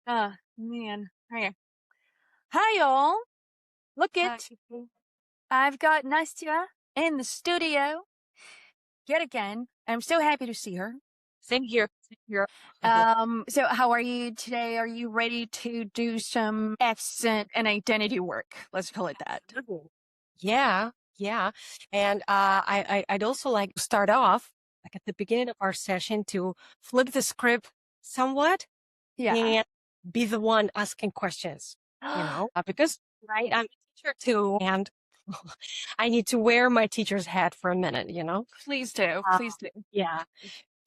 Man. Okay. Hi, y'all. Look it. I've got Настя in the studio yet again. I'm so happy to see her. Same here. Same here. So how are you today? Are you ready to do some accent and identity work? Let's call it that. Yeah, yeah. And I'd also like to start off, like at the beginning of our session, to flip the script somewhat Yeah. and be the one asking questions, because right, I'm a teacher too, and I need to wear my teacher's hat for a minute, Please do. Uh, Please do. Yeah,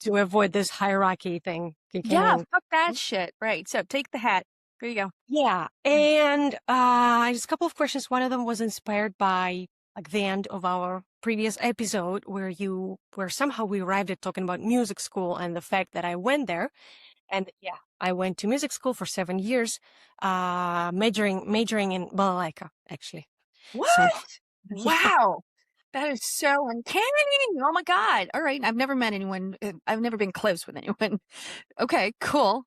to avoid this hierarchy thing kicking Yeah, in. fuck that shit. Right. So take the hat. There you go. Yeah, and just a couple of questions. One of them was inspired by like the end of our previous episode where somehow we arrived at talking about music school and the fact that I went there. And yeah, I went to music school for 7 years, majoring in balalaika, actually. What? So, yeah, Wow. That is so uncanny. Oh my God. All right. I've never met anyone. I've never been close with anyone. Okay, cool.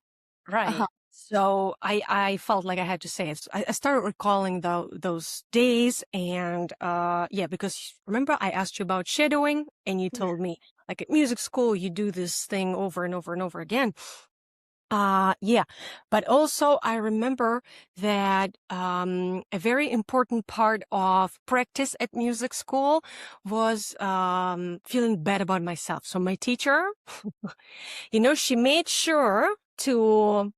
right. Uh-huh. So I felt like I had to say it. So I started recalling those days and yeah, because remember I asked you about shadowing and you told me like at music school you do this thing over and over and over again. Yeah, but also I remember that a very important part of practice at music school was feeling bad about myself. So my teacher, she made sure to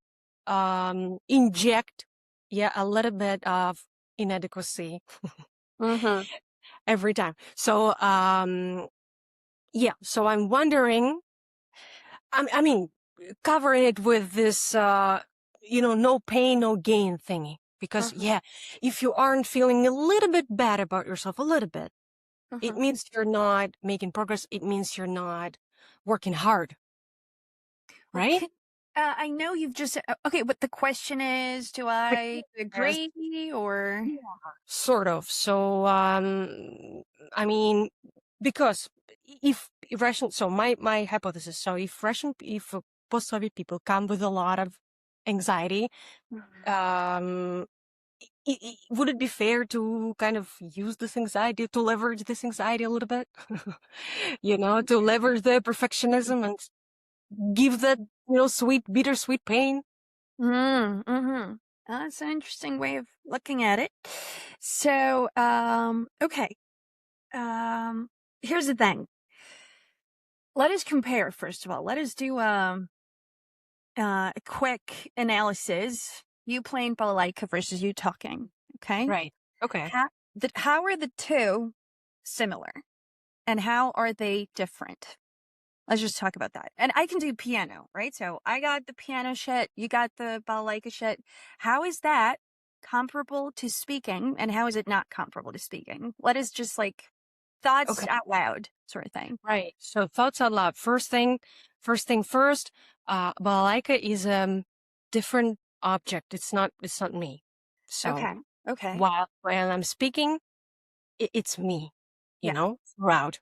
inject, a little bit of inadequacy every time. So, so I'm wondering, I mean, covering it with this, no pain, no gain thingy. Because, if you aren't feeling a little bit bad about yourself, a little bit, it means you're not making progress. It means you're not working hard. Right? Okay. I know you've just okay, but the question is, do I agree or Sort of. So, I mean, because if Russian, so my hypothesis, so if post-Soviet people come with a lot of anxiety, would it be fair to kind of use this anxiety, to leverage this anxiety a little bit? To leverage the perfectionism and give that, bittersweet pain? That's an interesting way of looking at it. So, okay. Here's the thing. Let us compare, first of all. Let us do a quick analysis. You playing balalaika versus you talking. Okay. Right. Okay. How are the two similar? And how are they different? Let's just talk about that. And I can do piano, right? So I got the piano shit. You got the balalaika shit. How is that comparable to speaking? And how is it not comparable to speaking? Let us just thoughts out loud sort of thing. Right. So thoughts out loud. First thing first, balalaika is a different object. It's not me. So Okay. while I'm speaking, it's me, throughout.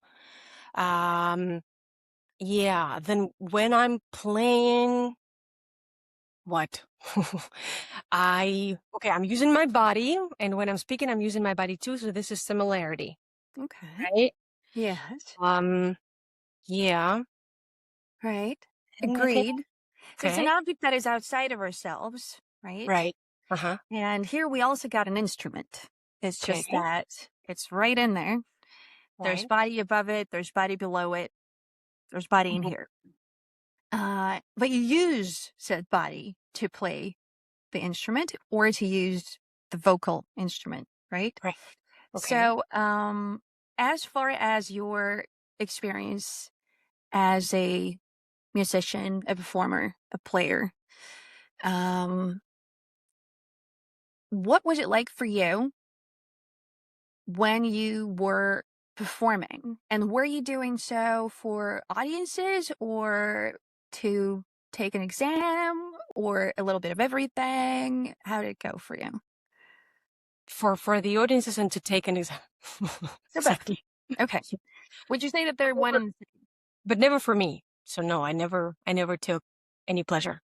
Yeah. Then when I'm playing, what? I'm using my body, and when I'm speaking, I'm using my body too. So this is similarity. Okay. Right? Yes. Yeah. Right. Anything? Agreed. So it's an Okay. object that is outside of ourselves, right? Right. Uh-huh. And here we also got an instrument. It's just Okay. that it's right in there. There's Right. body above it. There's body below it. There's body in here. But you use said body to play the instrument or to use the vocal instrument, right? Right. Okay. So, as far as your experience as a musician, a performer, a player, what was it like for you when you were performing? And were you doing so for audiences or to take an exam or a little bit of everything? How did it go for you? For the audiences and to take an exam. Exactly. Okay. Would you say that they're one and the same? But never for me. So no, I never took any pleasure.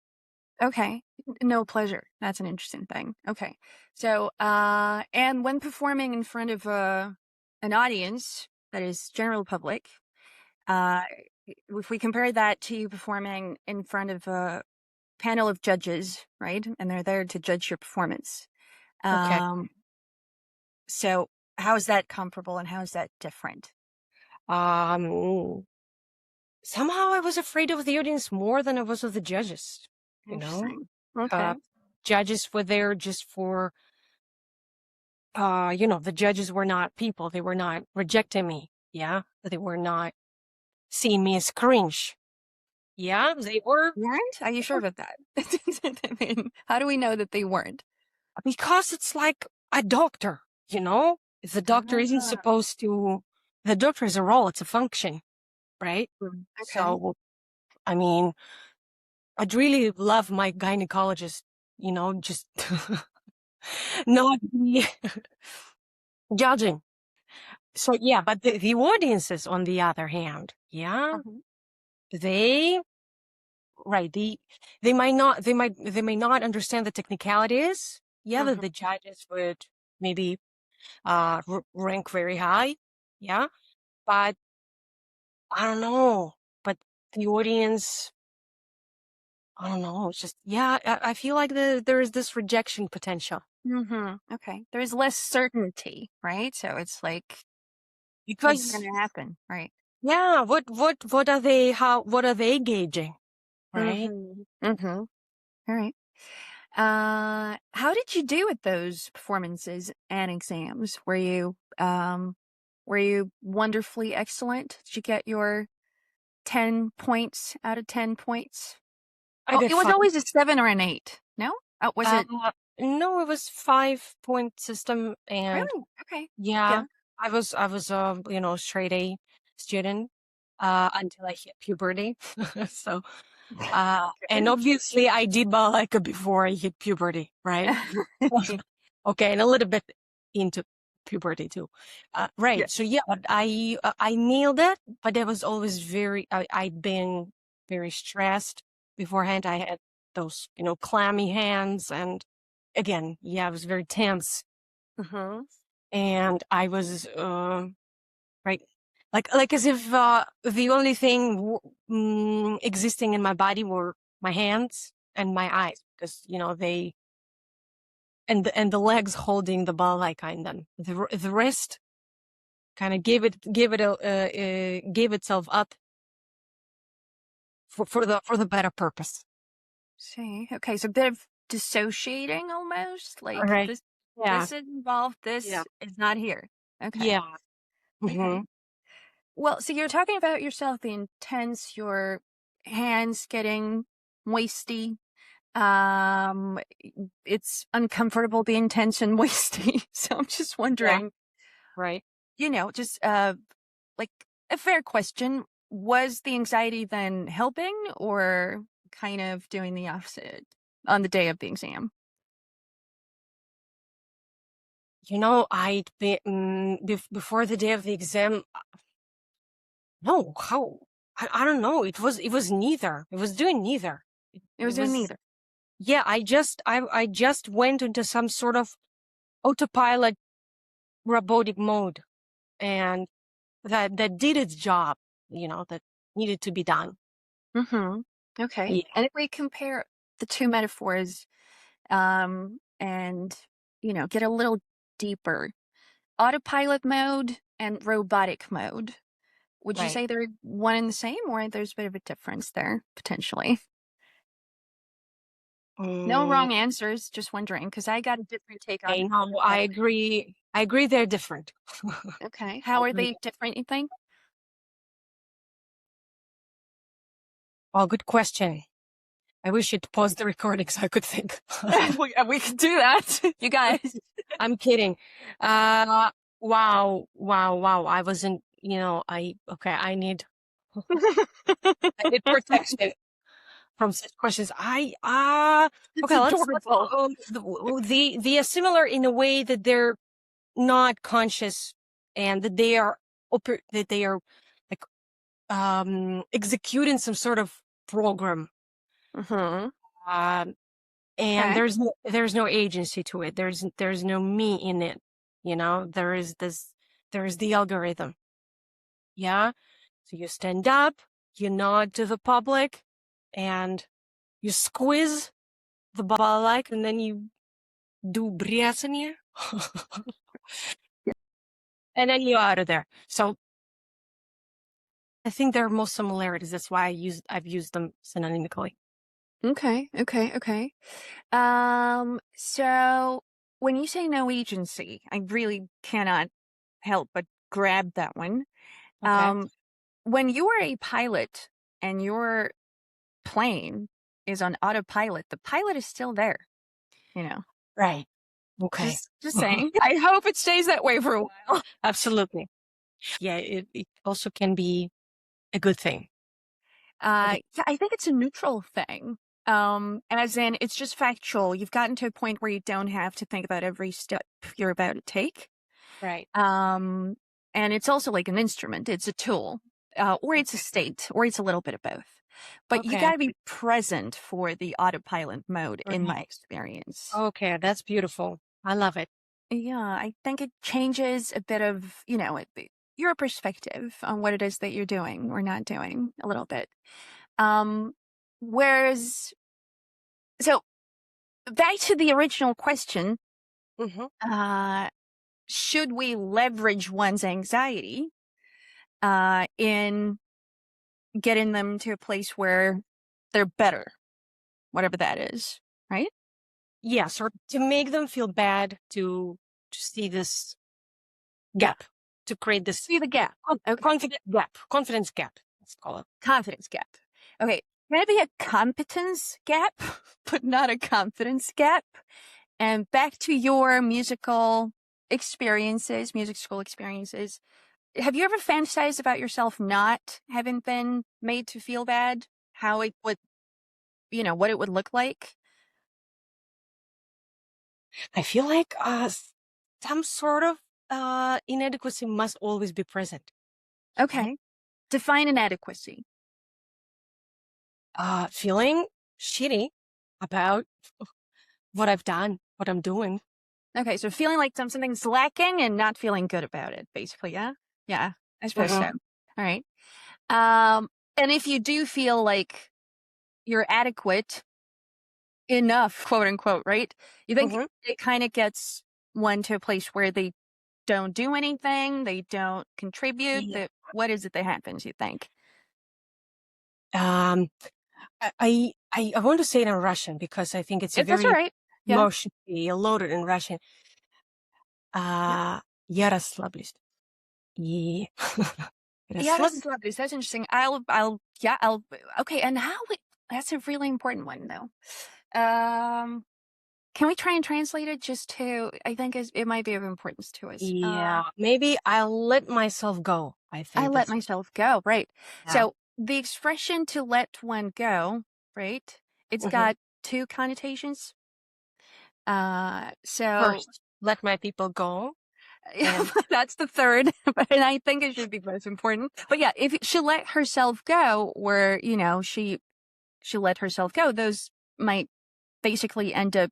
Okay. No pleasure. That's an interesting thing. Okay. So, and when performing in front of an audience that is general public, uh, if we compare that to performing in front of a panel of judges, right? And they're there to judge your performance. Okay. So how is that comparable and how is that different? Somehow I was afraid of the audience more than I was of the judges, you know? Interesting. Okay. Judges were there just for, the judges were not people. They were not rejecting me. Yeah. They were not seeing me as cringe. Yeah. They were. Weren't? Are you sure about that? I mean, how do we know that they weren't? Because it's like a doctor, If the doctor isn't supposed to, the doctor is a role, it's a function, right? Okay. So, I mean, I'd really love my gynecologist, just not be judging. So yeah, but the audiences, on the other hand, yeah, they may not understand the technicalities. Yeah, that the judges would maybe rank very high. Yeah, but I don't know. But the audience, I don't know. It's just, yeah, I feel like there is this rejection potential. Okay. There's less certainty, right? So it's like, Because what's going to happen, right? yeah, what are they gauging, right? All right. How did you do with those performances and exams? Were you wonderfully excellent? Did you get your 10 points out of 10 points? I got It was five. always a 7 or an 8. No? Was it? No, it was 5-point system, and Really? Okay. yeah, I was straight A student until I hit puberty. So and obviously I did balalaika before I hit puberty, right? Okay, and a little bit into puberty too. Right. Yeah. So yeah, but I nailed it, but I was always I'd been very stressed beforehand. I had those, clammy hands, and again, yeah, I was very tense. And I was right, like as if the only thing existing in my body were my hands and my eyes, because they and the legs holding the balalaika, and then the wrist kind of gave itself up for the better purpose. See. Okay, so a bit of dissociating almost, like Right. this Yeah. is involved, this is not here. Okay. Yeah. Okay. Well, so you're talking about yourself being tense, your hands getting moisty. It's uncomfortable being tense and moisty. So I'm just wondering, Right. just like a fair question. Was the anxiety then helping or kind of doing the opposite on the day of the exam? I'd been before the day of the exam. No, how? I don't know. It was neither. It was doing neither. It was doing neither. Yeah, I just went into some sort of autopilot robotic mode, and that did its job, that needed to be done. Okay. Yeah. And if we compare the two metaphors, and get a little deeper, autopilot mode and robotic mode, would you Right. say they're one and the same, or there's a bit of a difference there potentially? No wrong answers, just wondering, because I got a different take on it. No, I agree. They're different. Okay. How are they different, you think? Oh, good question. I wish you'd pause the recording so I could think. We can do that, you guys. I'm kidding. Wow. I wasn't, I need protection from such questions. Okay, let's they are similar in a way that they're not conscious, and that they are like executing some sort of program. Um, and Okay. there's no agency to it. There's no me in it. There's the algorithm. Yeah. So you stand up, you nod to the public, and you squeeze the balalaika, and then you do бряцание. And then you're out of there. So I think there are most similarities. That's why I've used them synonymically. Okay. So when you say no agency, I really cannot help but grab that one. Okay. When you are a pilot and your plane is on autopilot, the pilot is still there, you know. Right. Okay. Just saying. I hope it stays that way for a while. Absolutely. Yeah, it also can be a good thing. Yeah, I think it's a neutral thing. As in, it's just factual. You've gotten to a point where you don't have to think about every step you're about to take. Right. And it's also like an instrument. It's a tool, or it's a state, or it's a little bit of both. But you Okay. got to be present for the autopilot mode, in Right. my experience. Okay, that's beautiful. I love it. Yeah, I think it changes a bit of, your perspective on what it is that you're doing or not doing a little bit. Whereas, so back to the original question, Mm-hmm. should we leverage one's anxiety in getting them to a place where they're better, whatever that is, right? Yes, or to make them feel bad, to see this gap, to create this See the gap. Okay. confidence gap, let's call it. Confidence gap. Okay. Can it be a competence gap, but not a confidence gap? And back to your musical experiences, music school experiences. Have you ever fantasized about yourself not having been made to feel bad? How it would, what it would look like? I feel like some sort of inadequacy must always be present. Okay. Define inadequacy. Feeling shitty about what I've done, what I'm doing. Okay, so feeling like something's lacking and not feeling good about it, basically, yeah? Yeah, I suppose so. All right. And if you do feel like you're adequate enough, quote unquote, right? You think it kind of gets one to a place where they don't do anything, they don't contribute. Yeah. What is it that happens, you think? I want to say it in Russian because I think it's That's very all right. Yeah. emotionally loaded in Russian. Я расслаблюсь. И Yeah, that's interesting. Okay. And that's a really important one though. Can we try and translate it just to, I think it might be of importance to us. Yeah, maybe I'll let myself go. I think I let myself go. Right. Yeah. So the expression to let one go, right? It's got two connotations. So First, let my people go. that's the third, and I think it should be most important. But yeah, if she let herself go, or she let herself go, those might basically end up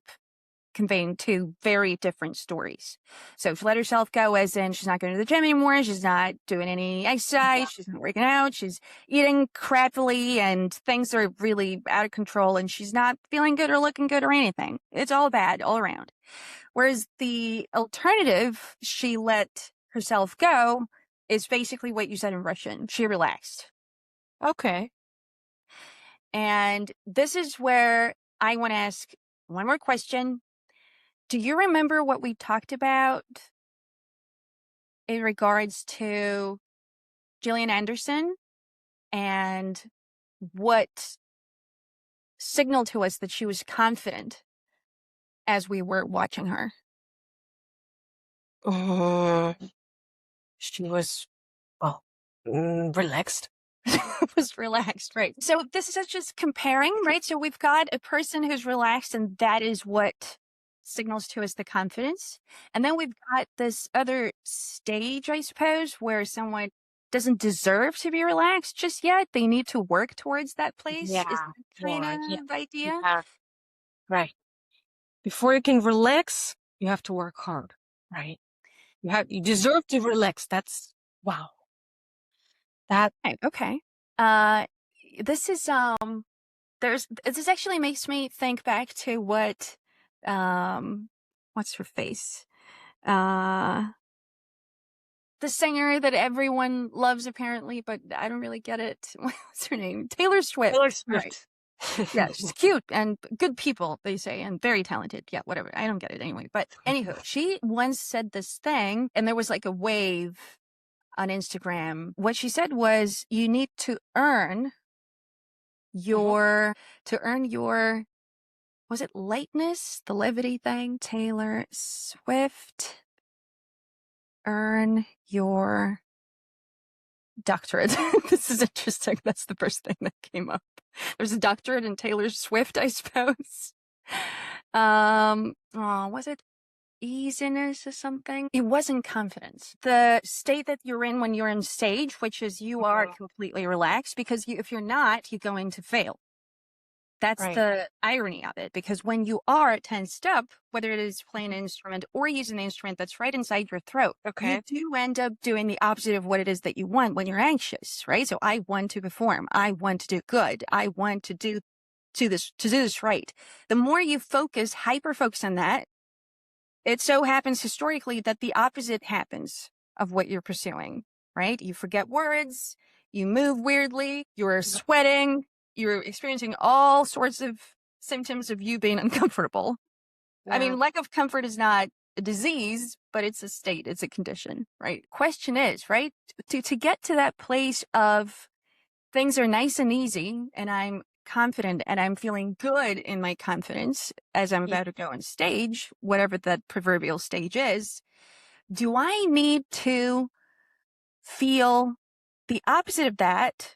conveying two very different stories. So she let herself go as in she's not going to the gym anymore, she's not doing any exercise, she's not working out, she's eating crappily, and things are really out of control, and she's not feeling good or looking good or anything. It's all bad all around. Whereas the alternative, she let herself go, is basically what you said in Russian. She relaxed. Okay. And this is where I want to ask one more question. Do you remember what we talked about in regards to Gillian Anderson and what signaled to us that she was confident as we were watching her? She was, relaxed. Was relaxed, right? So this is just comparing, right? So we've got a person who's relaxed, and that is what signals to us the confidence. And then we've got this other stage, I suppose, where someone doesn't deserve to be relaxed just yet. They need to work towards that place. Is that kind of idea? Yeah. Right. Before you can relax, you have to work hard, right? You deserve to relax. That's wow. That Okay. This is this actually makes me think back to what what's her face? The singer that everyone loves apparently, but I don't really get it. What's her name? Taylor Swift. Taylor Right. Swift. Yeah, she's cute and good people, they say, and very talented. Yeah, whatever. I don't get it anyway. But anywho, she once said this thing, and there was like a wave on Instagram. What she said was, you need to earn your, was it lightness? The levity thing? Taylor Swift. Earn your doctorate. This is interesting. That's the first thing that came up. There's a doctorate in Taylor Swift, I suppose. Was it easiness or something? It wasn't confidence. The state that you're in when you're on stage, which is you are completely relaxed, because if you're not, you're going to fail. That's the irony of it, because when you are tensed up, whether it is playing an instrument or using an instrument that's right inside your throat, you do end up doing the opposite of what it is that you want when you're anxious, right? So I want to perform. I want to do good. I want to do this right. The more you focus, hyper-focus on that, it so happens historically that the opposite happens of what you're pursuing, right? You forget words, you move weirdly, you're sweating, you're experiencing all sorts of symptoms of you being uncomfortable. Yeah. I mean, lack of comfort is not a disease, but it's a state, it's a condition, right? Question is, right, to get to that place of things are nice and easy, and I'm confident and I'm feeling good in my confidence as I'm about to go on stage, whatever that proverbial stage is, do I need to feel the opposite of that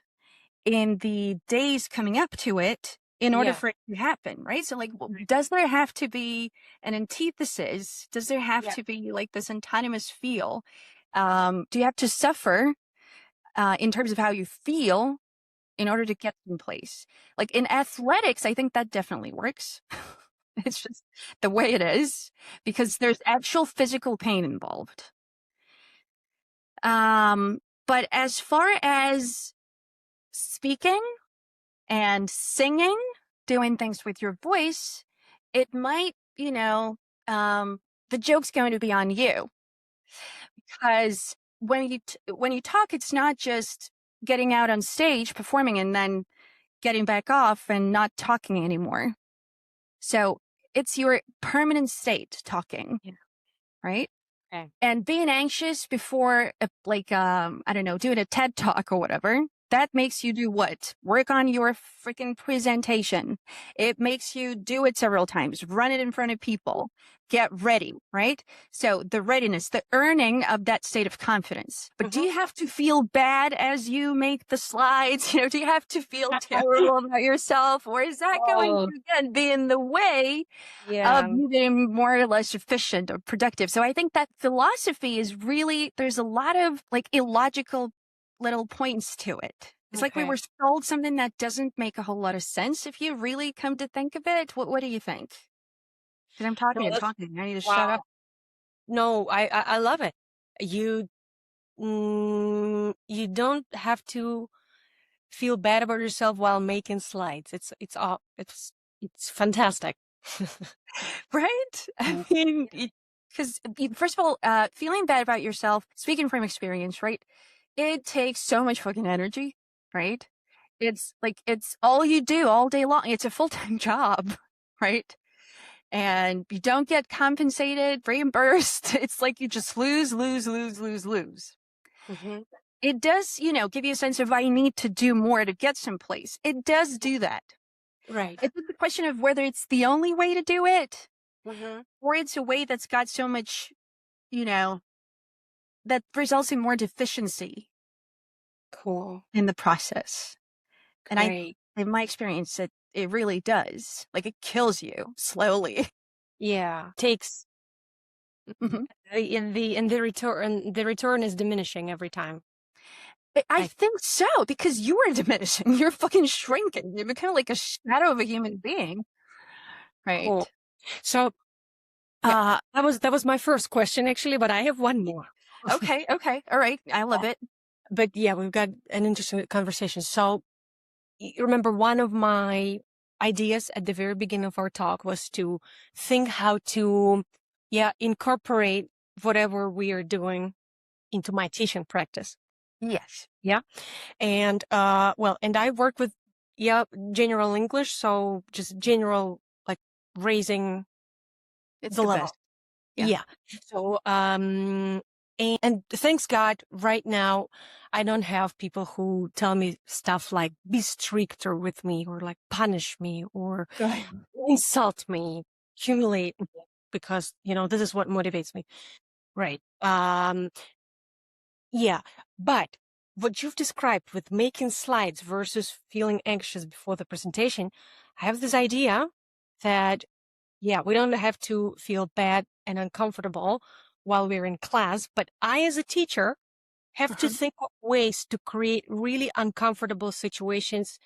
in the days coming up to it in order for it to happen, right? So like, does there have to be an antithesis? Does there have to be like this autonomous feel? Do you have to suffer in terms of how you feel in order to get in place? Like in athletics, I think that definitely works. It's just the way it is, because there's actual physical pain involved. But as far as speaking and singing, doing things with your voice, it might, the joke's going to be on you, because when you talk, it's not just getting out on stage, performing, and then getting back off and not talking anymore. So it's your permanent state talking, right? Okay. And being anxious before, doing a TED talk or whatever, that makes you do what? Work on your freaking presentation. It makes you do it several times, run it in front of people, get ready, right? So the readiness, the earning of that state of confidence. But do you have to feel bad as you make the slides? Do you have to feel terrible about yourself? Or is that going to, again, be in the way of you being more or less efficient or productive? So I think that philosophy is really, there's a lot of like illogical little points to it. It's like we were sold something that doesn't make a whole lot of sense if you really come to think of it. What do you think? Because I'm talking and talking. I need to shut up. No, I love it. You don't have to feel bad about yourself while making slides. It's fantastic. Right? I mean, because first of all, feeling bad about yourself, speaking from experience, right? It takes so much fucking energy, right? It's like, it's all you do all day long. It's a full-time job, right? And you don't get compensated, reimbursed. It's like you just lose. Mm-hmm. It does, give you a sense of, I need to do more to get someplace. It does do that. Right. It's a question of whether it's the only way to do it, or it's a way that's got so much, that results in more deficiency. Cool. In the process. Great. And in my experience, it really does. Like, it kills you slowly. Yeah. Takes in the return is diminishing every time. I think so, because you are diminishing. You're fucking shrinking. You become like a shadow of a human being. right? Cool. So that was my first question actually, but I have one more. Okay. All right. I love it. But yeah, we've got an interesting conversation. So you remember one of my ideas at the very beginning of our talk was to think how to incorporate whatever we are doing into my teaching practice. Yes. Yeah. And and I work with general English, so just general like raising It's the the level. best. Yeah. So and thanks God, right now I don't have people who tell me stuff like be stricter with me or like punish me or Good. insult me, humiliate me, because this is what motivates me. Right. Yeah. But what you've described with making slides versus feeling anxious before the presentation, I have this idea that we don't have to feel bad and uncomfortable while we're in class, but I, as a teacher, have to think of ways to create really uncomfortable situations,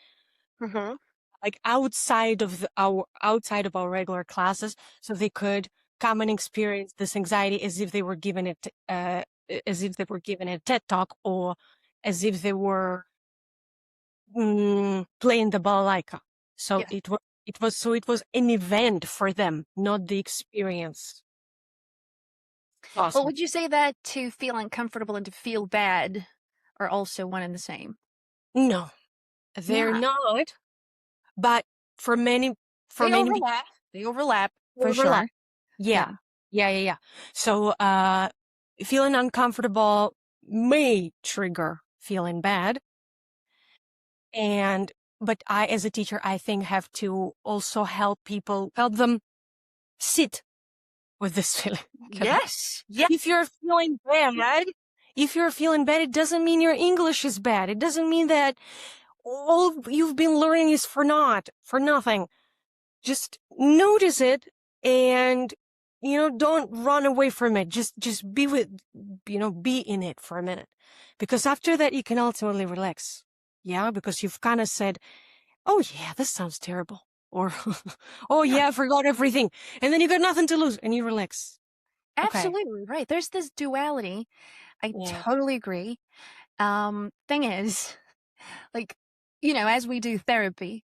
like outside of our regular classes, so they could come and experience this anxiety as if they were given it, as if they were given a TED talk, or as if they were playing the balalaika. So Yeah. it was an event for them, not the experience. Awesome. Well, would you say that to feel uncomfortable and to feel bad are also one and the same? No, they're not. But for many, They overlap for overlap. sure. Yeah. So, feeling uncomfortable may trigger feeling bad. But I, as a teacher, I think have to also help them sit with this feeling. Yes. If you're feeling bad, it doesn't mean your English is bad. It doesn't mean that all you've been learning is for nothing. Just notice it and, don't run away from it. Just be be in it for a minute, because after that you can ultimately relax. Yeah. Because you've kind of said, oh yeah, this sounds terrible. Or, oh yeah, I forgot everything. And then you got nothing to lose and you relax. Absolutely right. There's this duality. I totally agree. Thing is, like, as we do therapy,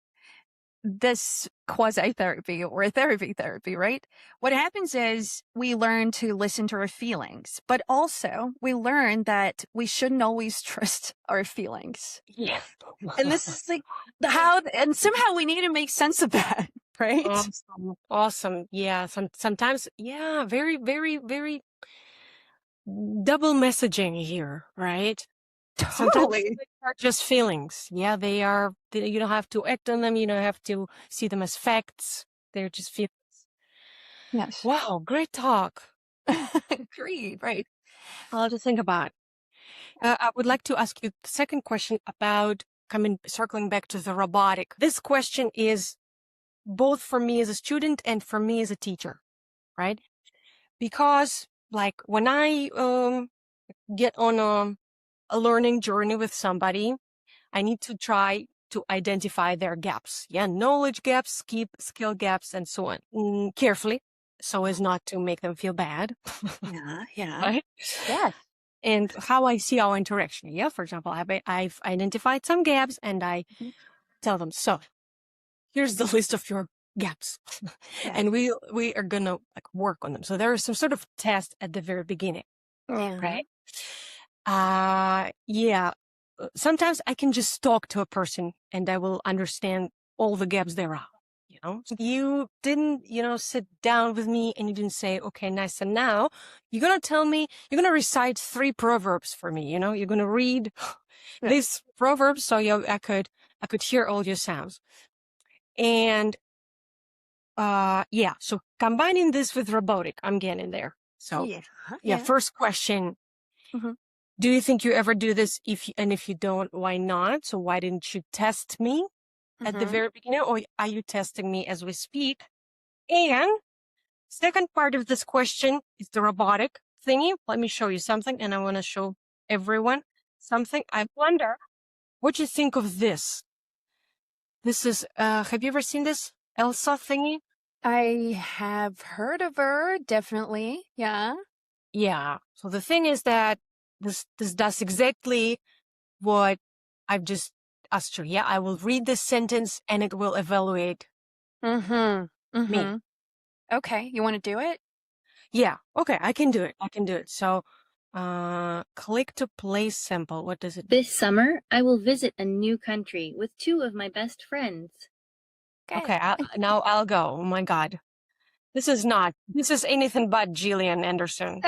this quasi-therapy or therapy, right? What happens is we learn to listen to our feelings, but also we learn that we shouldn't always trust our feelings. Yeah. And this is like and somehow we need to make sense of that, right? Awesome. Yeah. Sometimes, very, very, very double messaging here, right? Sometimes Totally. they are just feelings. Yeah, they are. You don't have to act on them. You don't have to see them as facts. They're just feelings. Yes. Wow, great talk. Agreed. Right. I'll have to think about. I would like to ask you the second question about circling back to the robotic. This question is both for me as a student and for me as a teacher, right? Because like when I get on a learning journey with somebody, I need to try to identify their gaps. Yeah, knowledge gaps, skill gaps, and so on, carefully, so as not to make them feel bad. Yeah. Right? Yes. And how I see our interaction. Yeah, for example, I've identified some gaps and I tell them, so here's the list of your gaps. And we are gonna like work on them. So there is some sort of test at the very beginning. Right? Sometimes I can just talk to a person and I will understand all the gaps there are. You didn't, sit down with me and you didn't say, okay, nice. And now you're going to tell me, you're going to recite 3 proverbs for me. You're going to read these proverbs. So I could hear all your sounds. And, so combining this with robotic, I'm getting there. So first question. Do you think you ever do this? If you don't, why not? So why didn't you test me at the very beginning, or are you testing me as we speak? And second part of this question is the robotic thingy. Let me show you something, and I want to show everyone something. I wonder what you think of this. This is, have you ever seen this Elsa thingy? I have heard of her, definitely. Yeah. Yeah. So the thing is that this does exactly what I've just asked you. Yeah, I will read this sentence and it will evaluate Mm-hmm. me. Mm-hmm. Okay. You want to do it? Yeah. Okay, I can do it. So, click to play sample. What does it do? This summer, I will visit a new country with 2 of my best friends. Okay, now I'll go. Oh my God. This is anything but Gillian Anderson.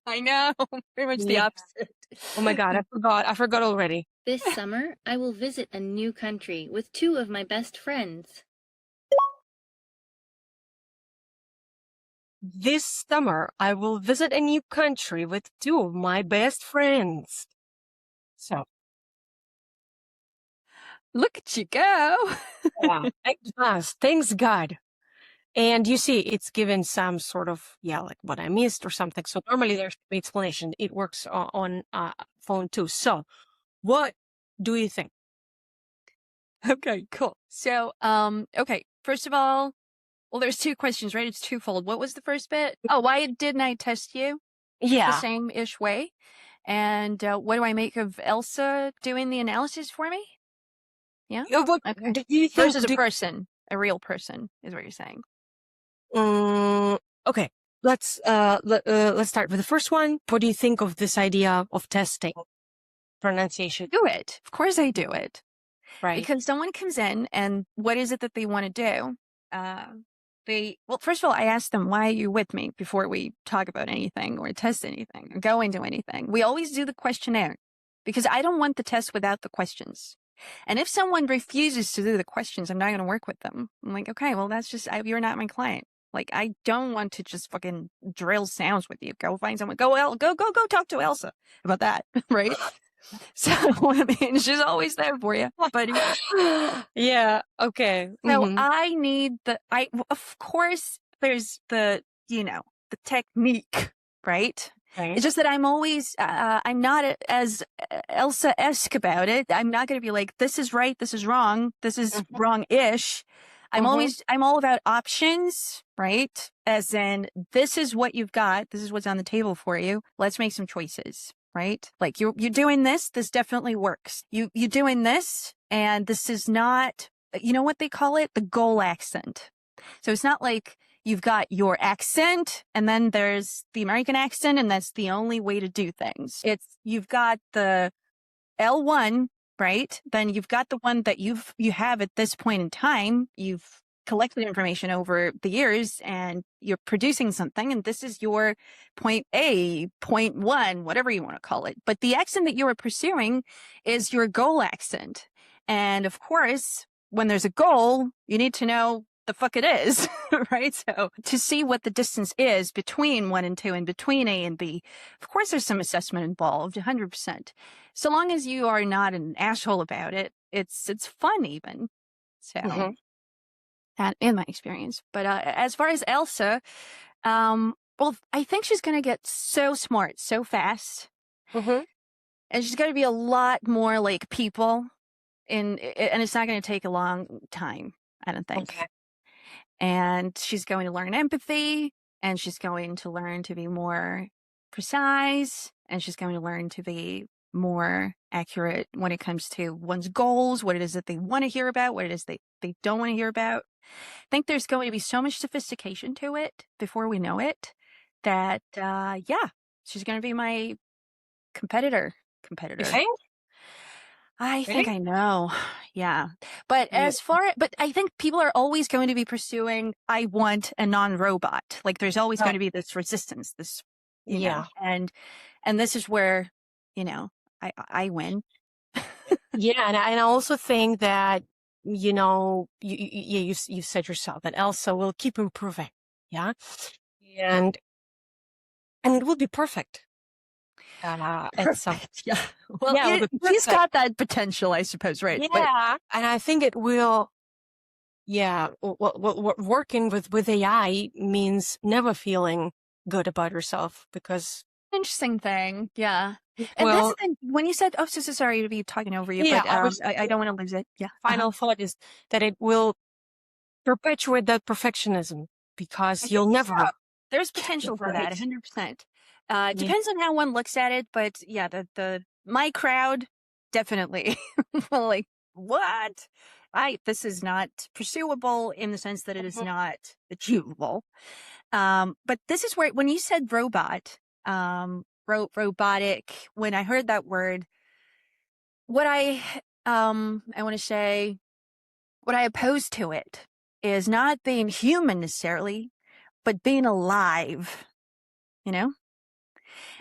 I know. Pretty much the Yeah. opposite. Oh my God, I forgot already. This summer, I will visit a new country with 2 of my best friends. This summer, I will visit a new country with 2 of my best friends. So, Look at you go. yeah, thanks God. And you see, it's given some sort of, like what I missed or something. So normally there's an explanation. It works on phone too. So what do you think? Okay, cool. So, okay. First of all, well, there's 2 questions, right? It's twofold. What was the first bit? Oh, why didn't I test you the Yeah. same-ish way? And what do I make of Elsa doing the analysis for me? Yeah. What Okay. do you think? Versus a person, a real person, is what you're saying. Okay. Let's start with the first one. What do you think of this idea of testing pronunciation? Do it. Of course I do it. Right. Because someone comes in and what is it that they want to do? Well, first of all, I ask them, why are you with me before we talk about anything or test anything or go into anything? We always do the questionnaire because I don't want the test without the questions. And if someone refuses to do the questions, I'm not going to work with them. I'm like, okay, well, that's just, you're not my client. Like, I don't want to just fucking drill sounds with you. Go find someone. Go talk to Elsa about that, right? So, I mean, she's always there for you. But yeah, okay. So I need of course, there's the technique, right? Right. It's just that I'm always, I'm not as Elsa-esque about it. I'm not going to be like, this is right, this is wrong, this is wrong-ish. I'm all about options, right? As in, this is what you've got. This is what's on the table for you. Let's make some choices, right? Like you're doing this definitely works. You're doing this, and this is not, you know what they call it? The goal accent. So it's not like you've got your accent and then there's the American accent and that's the only way to do things. You've got the L1, right? Then you've got the one that you have at this point in time. You've collected information over the years and you're producing something, and this is your point A, point 1, whatever you want to call it. But the accent that you are pursuing is your goal accent. And of course, when there's a goal, you need to know the fuck it is, right? So to see what the distance is between 1 and 2 and between A and B, of course there's some assessment involved, 100%. So long as you are not an asshole about it, it's fun even. So that in my experience. But as far as Elsa, well, I think she's going to get so smart so fast. And she's going to be a lot more like people, and it's not going to take a long time, I don't think. Okay. And she's going to learn empathy, and she's going to learn to be more precise, and she's going to learn to be more accurate when it comes to one's goals, what it is that they want to hear about, what it is they don't want to hear about. I think there's going to be so much sophistication to it before we know it that, she's going to be my competitor. You think? I think I know. Yeah. But but I think people are always going to be pursuing, I want a non-robot. Like there's always going to be this resistance, this, you know, and this is where, I win. Yeah. And I also think that, you said yourself that Elsa will keep improving. Yeah. And it will be perfect. At some, well, she's got that potential, I suppose, right? Yeah, and I think it will. Yeah, working with AI means never feeling good about yourself, because interesting thing, yeah. And that's when you said, so sorry to be talking over you, but I don't want to lose it. Yeah. Final thought is that it will perpetuate that perfectionism because I you'll think never. so. There's potential for that, Right. 100%. Yeah. Depends on how one looks at it, but yeah, my crowd, definitely. Like, what? This is not pursuable in the sense that it is not achievable. But this is where, when you said robot, robotic, when I heard that word, what I want to say, what I oppose to it is not being human necessarily, but being alive, you know?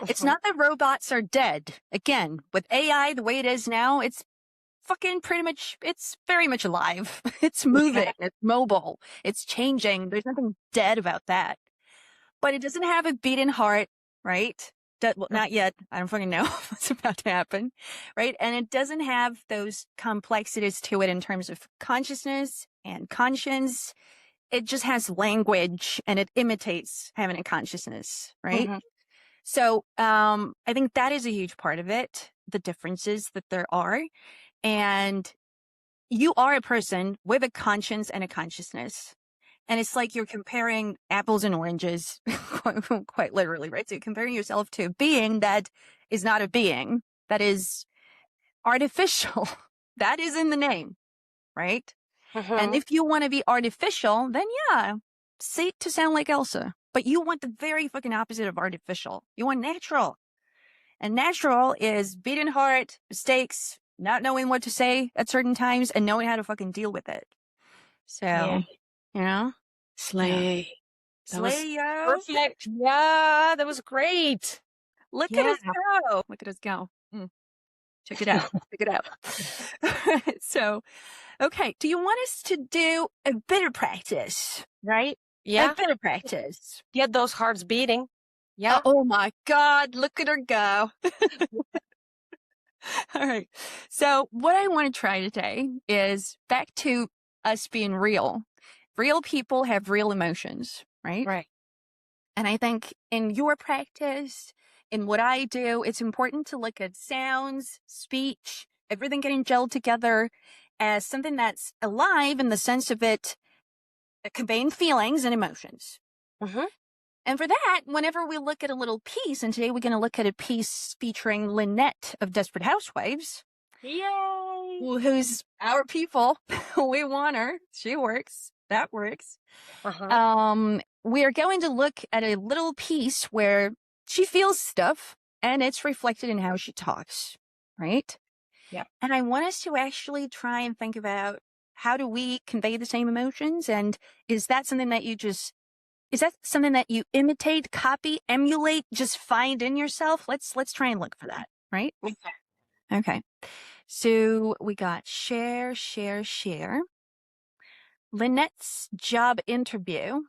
It's not that robots are dead. Again, with AI the way it is now, it's fucking pretty much, it's very much alive. It's moving, it's mobile, it's changing. There's nothing dead about that. But it doesn't have a beating heart, right? Well, not yet. I don't fucking know what's about to happen, right? And it doesn't have those complexities to it in terms of consciousness and conscience. It just has language and it imitates having a consciousness, right? So I think that is a huge part of it, the differences that there are. And you are a person with a conscience and a consciousness. And it's like you're comparing apples and oranges, quite literally, right? So you're comparing yourself to a being that is not a being, that is artificial. That is in the name, right? And if you want to be artificial, then yeah, say to sound like Elsa. But you want the very fucking opposite of artificial. You want natural. And natural is beating heart, mistakes, not knowing what to say at certain times, and knowing how to fucking deal with it. So, you know? Slay. Yeah. That was Slay, yo. perfect. Yeah, that was great. Look at us go. Look at us go. Check it out. Check it out. So, okay. Do you want us to do a bit of practice? Right? Yeah. A bit of practice. Get those hearts beating. Yeah. Oh my God. Look at her go. All right. So what I want to try today is back to us being real. Real people have real emotions, right? Right. And I think in your practice, in what I do, it's important to look at sounds, speech, everything getting gelled together as something that's alive in the sense of it conveying feelings and emotions. And for that, whenever we look at a little piece, and today we're going to look at a piece featuring Lynette of Desperate Housewives. Yay! Who's our people. We want her. She works. That works. We are going to look at a little piece where she feels stuff and it's reflected in how she talks, right? Yeah. And I want us to actually try and think about how do we convey the same emotions? And is that something that you imitate, copy, emulate, just find in yourself? Let's try and look for that, right? Okay. So we got share. Lynette's job interview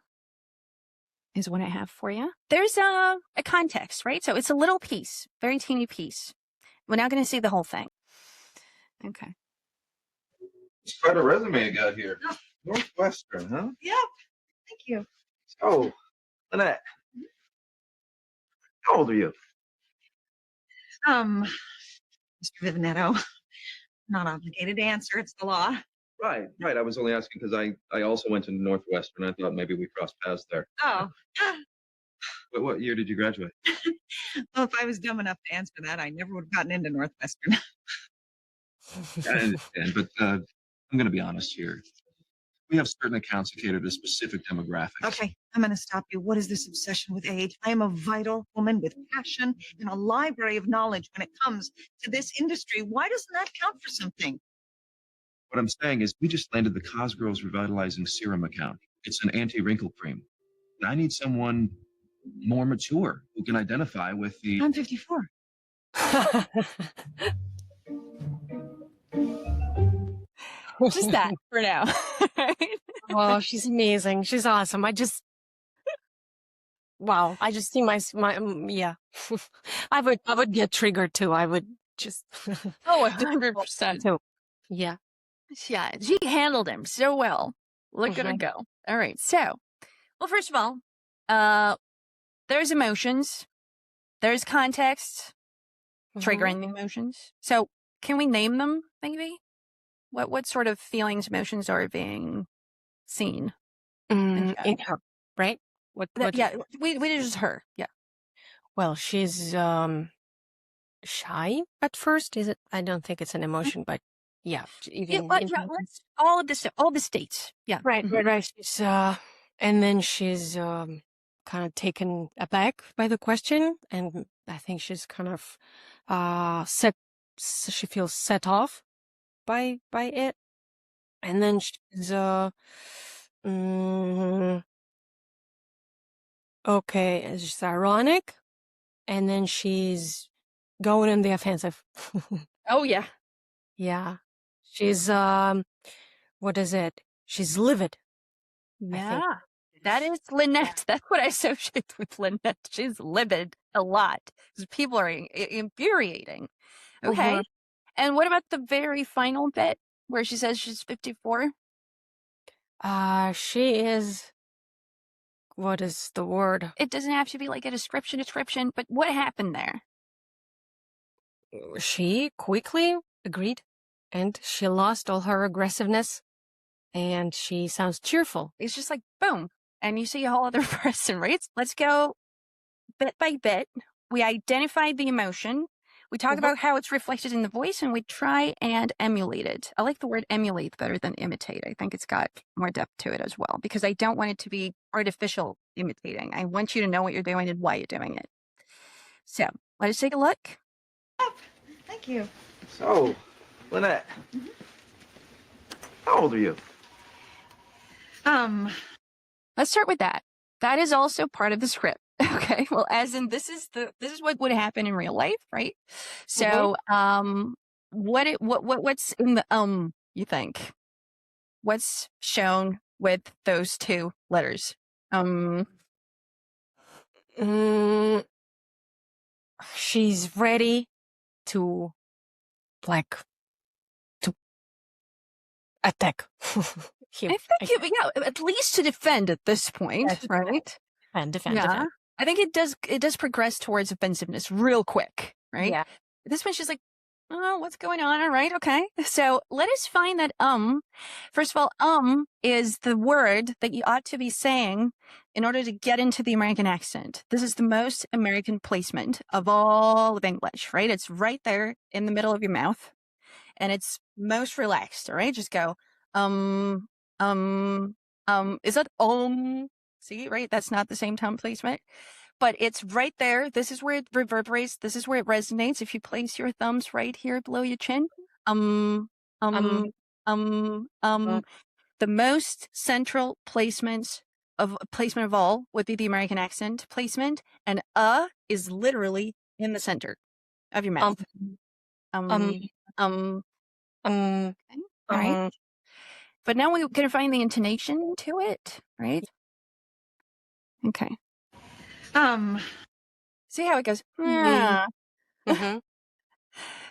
is what I have for you. There's a context, right? So it's a little piece, very teeny piece. We're not going to see the whole thing. Okay. It's quite a resume you got here. Northwestern, huh? Yeah, thank you. So, Lynette, how old are you? Mr. Vivinetto, not obligated to answer. It's the law. Right. I was only asking because I also went to Northwestern. I thought maybe we crossed paths there. Oh. What year did you graduate? Well, if I was dumb enough to answer that, I never would have gotten into Northwestern. I understand, but I'm going to be honest here. We have certain accounts that cater to specific demographics. Okay, I'm going to stop you. What is this obsession with age? I am a vital woman with passion and a library of knowledge when it comes to this industry. Why doesn't that count for something? What I'm saying is we just landed the Cosgrove's Revitalizing Serum account. It's an anti-wrinkle cream. And I need someone more mature who can identify with the... I'm 54. Just that for now. Oh, she's amazing. She's awesome. Wow. I just see my yeah. I would get triggered too. I would just. Oh, 100%. Too. Yeah. Yeah, she handled him so well. Look at her go. All right. So, well, first of all, there's emotions. There's context. Triggering the emotions. So, can we name them, maybe? What sort of feelings, emotions are being scene? In her, right? What? Yeah, we did just her. Yeah. Well, she's shy at first. Is it? I don't think it's an emotion, but yeah, even Let's all the states. Yeah. right. She's and then she's kind of taken aback by the question, and I think she's kind of she feels set off by it, and then she's okay, it's ironic, and then she's going in the offensive. Oh yeah. Yeah, she's what is it? She's livid. Yeah. That is Lynette. That's what I associate with Lynette. She's livid a lot because people are infuriating. Okay. And what about the very final bit where she says she's 54? She is. What is the word? It doesn't have to be like a description, but what happened there? She quickly agreed, and she lost all her aggressiveness, and she sounds cheerful. It's just like boom, and you see a whole other person, right? Let's go bit by bit. We identify the emotion. We talk about how it's reflected in the voice, and we try and emulate it. I like the word emulate better than imitate. I think it's got more depth to it as well, because I don't want it to be artificial imitating. I want you to know what you're doing and why you're doing it. So let us take a look. Thank you. So, Lynette, how old are you? Let's start with that. That is also part of the script. Okay. Well, as in this is what would happen in real life, right? So, what's in the you think? What's shown with those two letters? She's ready to attack him. I think at least to defend at this point, right? Defend. I think it does progress towards offensiveness real quick, right? Yeah. At this point, she's like, oh, what's going on? All right, okay. So let us find that first of all, is the word that you ought to be saying in order to get into the American accent. This is the most American placement of all of English, right? It's right there in the middle of your mouth, and it's most relaxed, all right? Just go, is that See, right? That's not the same tongue placement, but it's right there. This is where it reverberates. This is where it resonates. If you place your thumbs right here below your chin, the most central placement of all would be the American accent placement, and is literally in the center of your mouth. Okay. Right. But now we're gonna find the intonation to it, right? Okay. See how it goes? Yeah.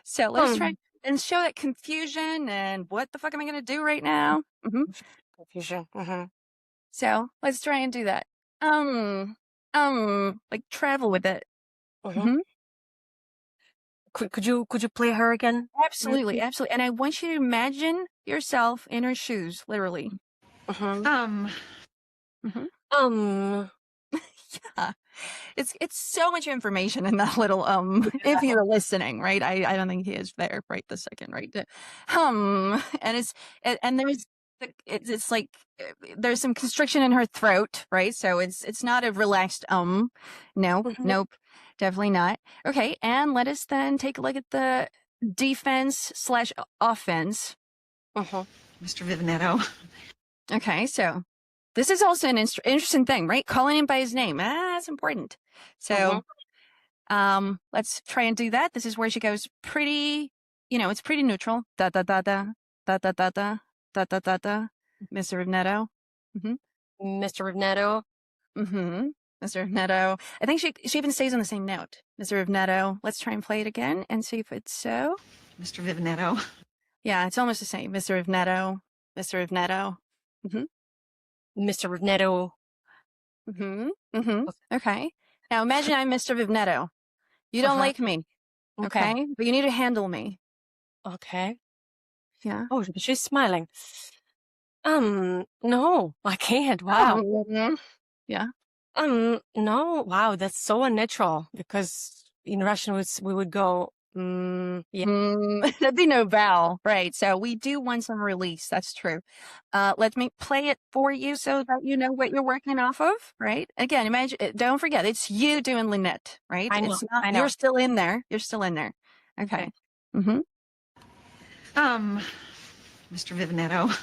So let's try and show that confusion and what the fuck am I going to do right now? Confusion. So let's try and do that. Like travel with it. Could you play her again? Absolutely. And I want you to imagine yourself in her shoes, literally. Yeah. It's so much information in that little if you're listening, right? I don't think he is there right this second, right? And it's like there's some constriction in her throat, right? So it's not a relaxed nope, definitely not. Okay, and let us then take a look at the defense/offense. Mr. Vivinetto. Okay, so this is also an interesting thing, right? Calling him by his name. That's important. So let's try and do that. This is where she goes pretty, it's pretty neutral. Da da da da da da da da da da da da. Mr. Vivinetto. Mr. Vivinetto. Mr. Vivinetto. I think she even stays on the same note. Mr. Vivinetto. Let's try and play it again and see if it's so. Mr. Vivinetto. Yeah, it's almost the same. Mr. Vivinetto. Mr. Vivinetto. Mr. Vivinetto. Okay. Now imagine I'm Mr. Vivinetto. You don't like me. Okay. But you need to handle me. Okay. Yeah. Oh, she's smiling. No, I can't. Wow. Yeah. No, wow, that's so unnatural because in Russian we would go, yeah. There'd be no vowel, right? So we do want some release. That's true. Let me play it for you so that you know what you're working off of, right? Again, imagine. Don't forget, it's you doing Lynette, right? I know, It's not. I know. You're still in there. You're still in there. Okay. Okay. Mr. Vivinetto.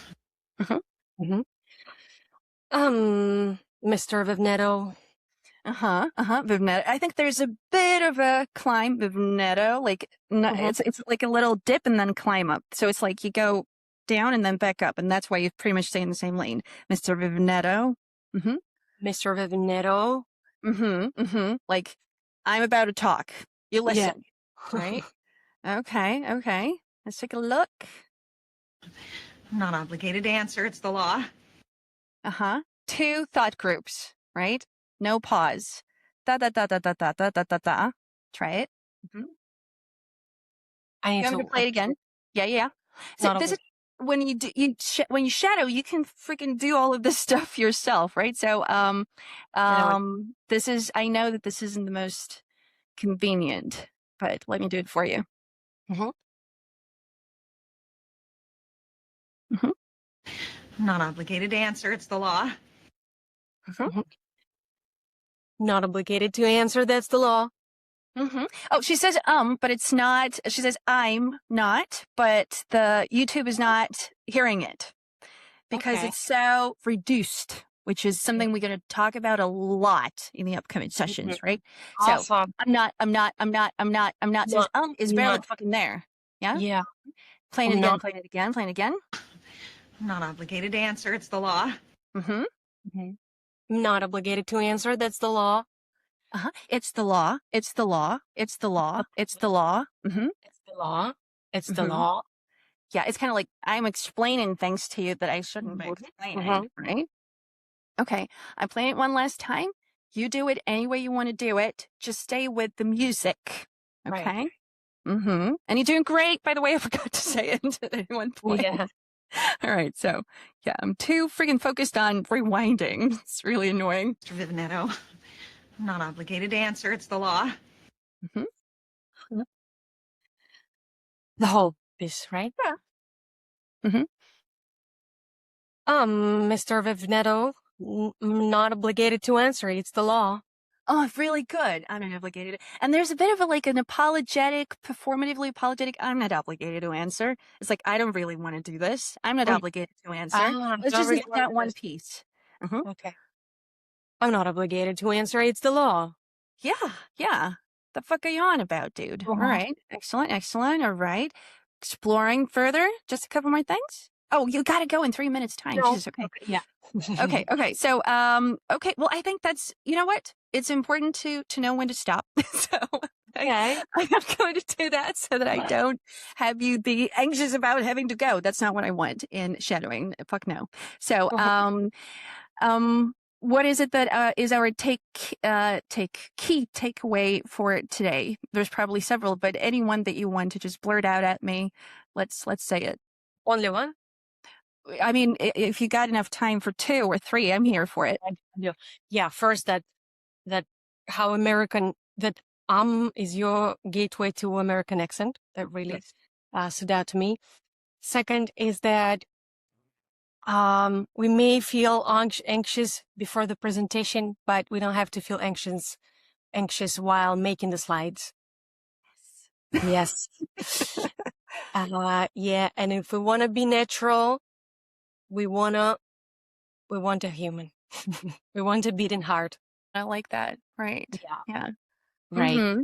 Mr. Vivinetto. Vivinetto. I think there's a bit of a climb, Vivinetto. Like, it's like a little dip and then climb up. So it's like you go down and then back up, and that's why you pretty much stay in the same lane. Mr. Vivinetto. Mr. Vivinetto. Like, I'm about to talk. You listen. Yeah. Right? Okay. Let's take a look. I'm not obligated to answer. It's the law. 2 thought groups, right? No pause. Da. Try it. I need You want me to play it again? Yeah. So Not this is when you do, when you shadow, you can freaking do all of this stuff yourself, right? So, this is, I know that this isn't the most convenient, but let me do it for you. I'm not obligated to answer. It's the law. Not obligated to answer. That's the law. Oh, she says, but it's not, she says, I'm not, but the YouTube is not hearing it because Okay. it's so reduced, which is something we're going to talk about a lot in the upcoming sessions, right? So Awesome. I'm not says, is barely Not. fucking there. Yeah. Yeah. Playing it I'm again, not. playing it again, playing it again. I'm not obligated to answer. It's the law. Not obligated to answer. That's the law. It's the law. It's the law. It's the law. It's the law. It's the law. It's the Mhm. law. Yeah, it's kind of like I'm explaining things to you that I shouldn't be explaining, right? Okay, I'm playing it one last time. You do it any way you want to do it. Just stay with the music, Right. okay? And you're doing great, by the way. I forgot to say it at one point. Yeah. All right, so yeah, I'm too freaking focused on rewinding. It's really annoying. Mr. Vivinetto. I'm not obligated to answer. It's the law. The whole piece, right? Yeah. Mr. Vivinetto, not obligated to answer. It's the law. Oh, really good. I'm not obligated. And there's a bit of a, like, an apologetic, performatively apologetic. I'm not obligated to answer. It's like, I don't really want to do this. I'm not obligated to answer. Let's just get that one piece. Okay. I'm not obligated to answer. It's the law. Yeah. The fuck are you on about, dude? All right. Excellent. All right. Exploring further. Just a couple more things. Oh, you got to go in 3 minutes time. No. Jesus, okay. Yeah. Okay. So, okay. Well, I think that's, you know what? It's important to know when to stop. So Okay. I'm going to do that so that I don't have you be anxious about having to go. That's not what I want in shadowing. Fuck no. So, what is it that is our key takeaway for today? There's probably several, but any one that you want to just blurt out at me, let's say it. Only one? I mean, if you got enough time for 2 or 3, I'm here for it. Yeah. First, that how American that is your gateway to American accent. That really stood out to me. Second is that we may feel anxious before the presentation, but we don't have to feel anxious while making the slides. Yes. Yeah. And if we want to be natural, we want a human. We want a beating heart. I like that. Right. Yeah. Right.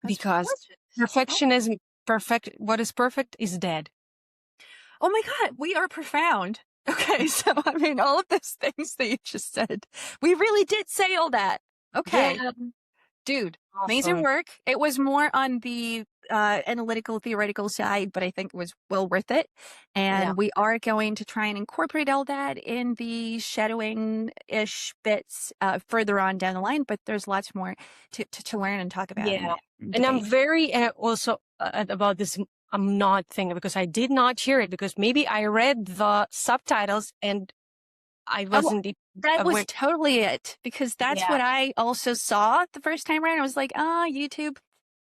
Because perfection is perfect. What is perfect is dead. Oh my God, we are profound. Okay, so I mean, all of those things that you just said, we really did say all that. Okay. Yeah. Dude, Awesome. amazing work. It was more on the analytical, theoretical side, but I think it was well worth it. And we are going to try and incorporate all that in the shadowing-ish bits further on down the line, but there's lots more to learn and talk about. Yeah. And I'm very also about this I'm not thinking because I did not hear it because maybe I read the subtitles and I wasn't. That was aware. totally it, because that's Yeah. what I also saw the first time around. I was like, YouTube,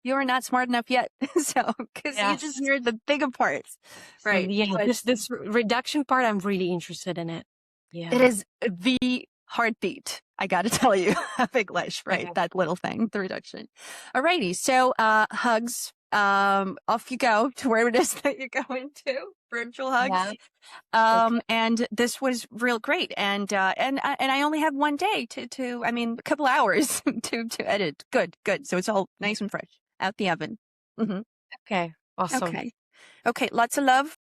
you're not smart enough yet. So, because you just Yes. hear the bigger parts, So, right? yeah, But this reduction part, I'm really interested in it. Yeah. it is the heartbeat, I got to tell you, of English, right? Yeah. That little thing, the reduction. Alrighty, so hugs. Off you go to where it is that you're going to. Virtual hugs. Yeah. And this was real great. And I only have one day to a couple hours to edit. Good. So it's all nice and fresh out the oven. Okay. Awesome. Okay. Lots of love.